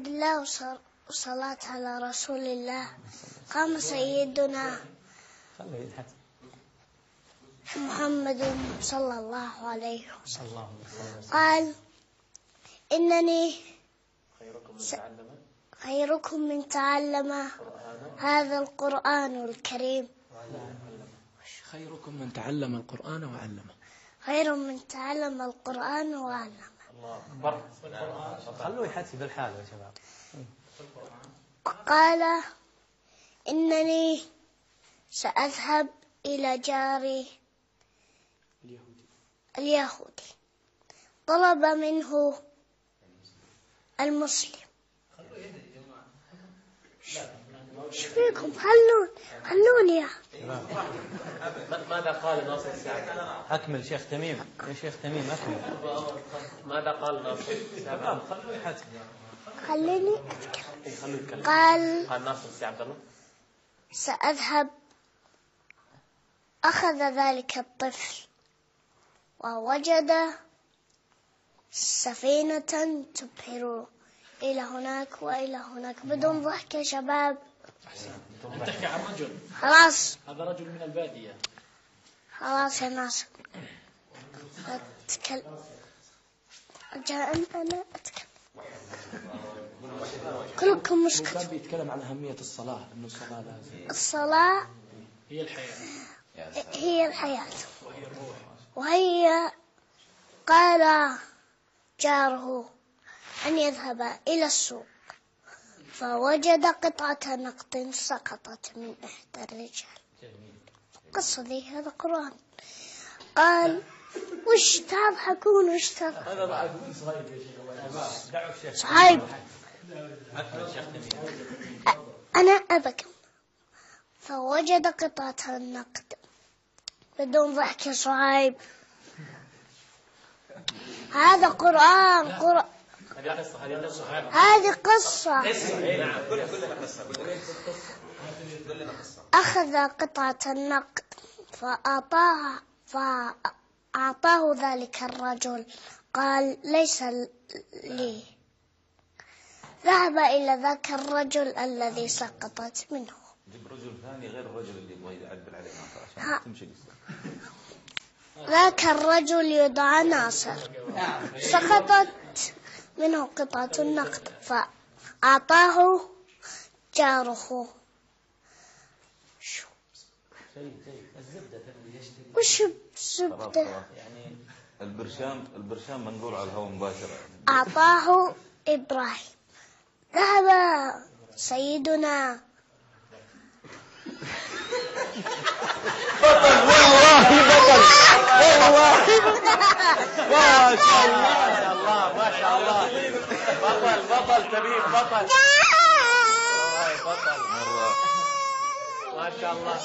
حمد الله وصلاة على رسول الله. قام سيدنا محمد صلى الله عليه وسلم قال: إنني خيركم من تعلم هذا القرآن الكريم. خيركم من تعلم القرآن وعلمه. خير من تعلم القرآن وعلمه. خلوه يحكي بالحال يا شباب. قال: إنني سأذهب إلى جاري اليهودي. طلب منه المسلم. ايش فيكم؟ خلوني يا ماذا قال ناصر السعدي؟ أكمل شيخ تميم. يا شيخ تميم أكمل. ماذا قال ناصر السعدي؟ خليني أتكلم. قال ناصر السعدي: سأذهب. أخذ ذلك الطفل ووجد سفينة تبحر إلى هناك وإلى هناك. بدون ضحك يا شباب. تحكي عن رجل. خلاص. هذا رجل من البادية. خلاص يا ناصر. أتكلم. أنا أتكلم. كلكم مسكتوا. كان بيتكلم عن أهمية الصلاة، إنه الصلاة لازم. الصلاة هي الحياة. هي الحياة. وهي قال جاره أن يذهب إلى السوق، فوجد قطعة نقد سقطت من إحدى الرجال. القصة ذي هذا قرآن. قال: وش تضحكون؟ وش تضحكون؟ هذا بعد صهيب يا شيخ. صهيب. أنا أبكي. فوجد قطعة النقد. بدون ضحك يا صهيب. هذا قرآن. هذه قصة. أخذ قطعة النقد فأعطاه ذلك الرجل. قال: ليس لي. ذهب إلى ذاك الرجل الذي سقطت منه. جيب رجل ثاني غير الرجل اللي يبغى يعدل عليه عشان تمشي القصة. ذاك الرجل يدعى ناصر. سقطت منه قطعة النقد فأعطاه جاره. وش الزبدة؟ يعني البرشام منقول على الهواء مباشرة. أعطاه إبراهيم. ذهب سيدنا ما شاء الله ما شاء الله. بطل تميم بطل. بطل ما شاء الله.